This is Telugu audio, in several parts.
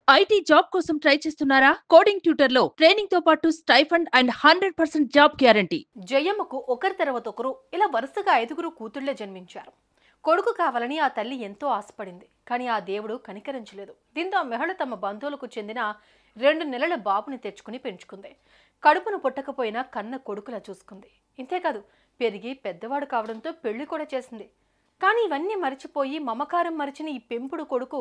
ఐటీ జాబ్ కోసం ట్రై చేస్తున్నారా? కోడింగ్ ట్యూటర్ లో ట్రైనింగ్ తో పాటు స్టైఫండ్ అండ్ 100% జాబ్ గ్యారంటీ. జయమ్మకు ఒకరి తర్వాత ఒకరు ఇలా వరుసగా 5 కూతుళ్లే జన్మించారు. కొడుకు కావాలని ఆ తల్లి ఎంతో ఆశపడింది. కానీ ఆ దేవుడు కనికరించలేదు. దీంతో ఆ మహిళ తమ బంధువులకు చెందిన 2 నెలల బాబుని తెచ్చుకుని పెంచుకుంది. కడుపును పుట్టకపోయినా కన్న కొడుకులా చూసుకుంది. ఇంతేకాదు పెరిగి పెద్దవాడు కావడంతో పెళ్లి కూడా చేసింది. కానీ ఇవన్నీ మరిచిపోయి మమకారం మరిచిన ఈ పెంపుడు కొడుకు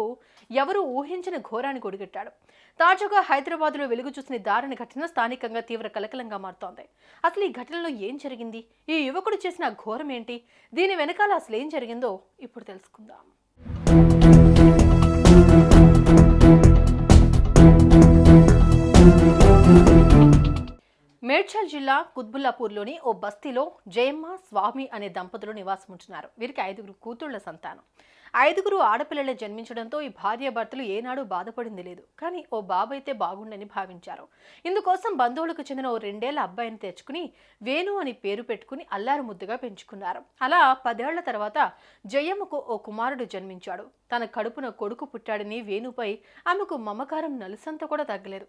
ఎవరు ఊహించిన ఘోరాన్ని ఒడిగట్టాడు. తాజాగా హైదరాబాద్లో వెలుగు చూసిన దారుణ ఘటన స్థానికంగా తీవ్ర కలకలంగా మారుతోంది. అసలు ఈ ఘటనలో ఏం జరిగింది? ఈ యువకుడు చేసిన ఘోరం ఏంటి? దీని వెనకాల అసలు ఏం జరిగిందో ఇప్పుడు తెలుసుకుందాం. మేడ్చల్ జిల్లా కుత్బుల్లాపూర్లోని ఓ బస్తీలో జయమ్మ, స్వామి అనే దంపతులు నివాసం ఉంటున్నారు. వీరికి 5 కూతుళ్ల సంతానం. 5 ఆడపిల్లలే జన్మించడంతో ఈ భార్యాభర్తలు ఏనాడు బాధపడింది లేదు. కానీ ఓ బాబైతే బాగుండని భావించారు. ఇందుకోసం బంధువులకు చెందిన ఓ 2 ఏళ్ల అబ్బాయిని తెచ్చుకుని వేణు అని పేరు పెట్టుకుని అల్లారు ముద్దుగా పెంచుకున్నారు. అలా 10 ఏళ్ల తర్వాత జయమ్మకు ఓ కుమారుడు జన్మించాడు. తన కడుపున కొడుకు పుట్టాడని వేణుపై ఆమెకు మమకారం నలుసంత కూడా తగ్గలేదు.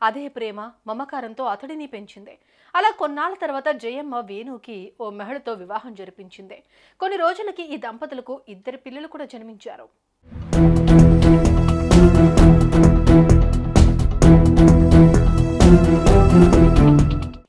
అదే ప్రేమ మమకారంతో అతడిని పెంచింది. అలా కొన్నాళ్ల తర్వాత జయమ్మ వేణుకి ఓ మహిళతో వివాహం జరిపించింది. కొన్ని రోజులకి ఈ దంపతులకు 2 పిల్లలు కూడా జన్మించారు.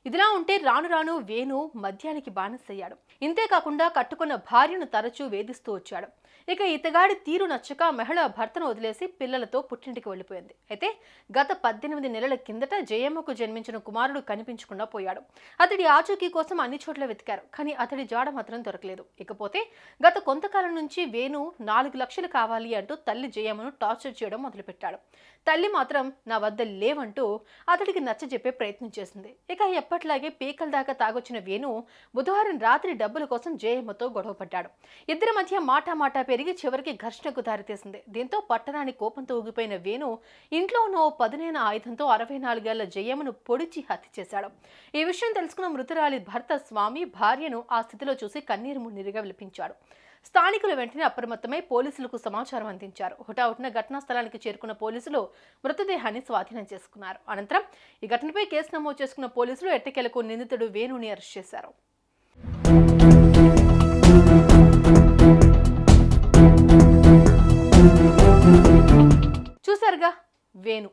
ఇదిలా ఉంటే రాను రాను వేణు మద్యానికి బానిసయ్యాడు. ఇంతేకాకుండా కట్టుకున్న భార్యను తరచూ వేధిస్తూ వచ్చాడు. ఇక ఇతగాడి తీరు నచ్చక మహిళ భర్తను వదిలేసి పిల్లలతో పుట్టింటికి వెళ్లిపోయింది. అయితే గత 18 నెలల కిందట జయమ్మకు జన్మించిన కుమారుడు కనిపించకుండా పోయాడు. అతడి ఆచూకీ కోసం అన్ని చోట్ల వెతికారు. కానీ అతడి జాడ మాత్రం దొరకలేదు. ఇకపోతే గత కొంతకాలం నుంచి వేణు 4 లక్షలు కావాలి అంటూ తల్లి జయమ్మను టార్చర్ చేయడం మొదలుపెట్టాడు. తల్లి మాత్రం నా వద్ద లేవంటూ అతడికి నచ్చజెప్పే ప్రయత్నం చేసింది. ఇక ఎప్పట్లాగే పీకల దాకా తాగొచ్చిన వేణు బుధవారం రాత్రి డబ్బుల కోసం జయమ్మతో గొడవపడ్డాడు. ఇద్దరి మధ్య మాటా పెరిగి చివరికి ఘర్షణకు దారితీసింది. దీంతో పట్టణాన్ని కోపంతో ఊగిపోయిన వేణు ఇంట్లో ఉన్న ఓ పదునైన ఆయుధంతో 64 ఏళ్ల జయమ్మను పొడిచి హత్య చేశాడు. ఈ విషయం తెలుసుకున్న మృతురాలి భర్త స్వామి భార్యను ఆ స్థితిలో చూసి కన్నీరు మున్నీరుగా విలపించాడు. స్థానికులు వెంటనే అప్రమత్తమై పోలీసులకు సమాచారం అందించారు. హుటాహుటిన ఘటనా స్థలానికి చేరుకున్న పోలీసులు మృతదేహాన్ని స్వాధీనం చేసుకున్నారు. అనంతరం ఈ ఘటనపై కేసు నమోదు చేసుకున్న పోలీసులు ఎట్టకేలకు నిందితుడు వేణుని అరెస్ట్ చేశారు. చూసారుగా వేణు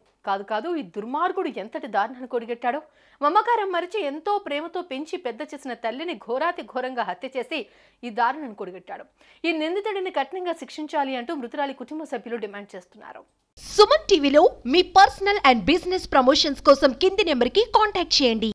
కాదు ఈ దుర్మార్గుడు ఎంతటి దారుణాన్ని కొడిగట్టాడో. మమకారం మరిచి ఎంతో ప్రేమతో పెంచి పెద్ద చేసిన తల్లిని ఘోరాతి ఘోరంగా హత్య చేసి ఈ దారుణాన్ని కొడిగట్టాడు. ఈ నిందితుడిని కఠినంగా శిక్షించాలి అంటూ మృతురాలి కుటుంబ సభ్యులు డిమాండ్ చేస్తున్నారు. సుమన్ టీవీలో మీ పర్సనల్ అండ్ బిజినెస్ ప్రమోషన్స్ కోసం కింది నెంబర్కి కాంటాక్ట్ చేయండి.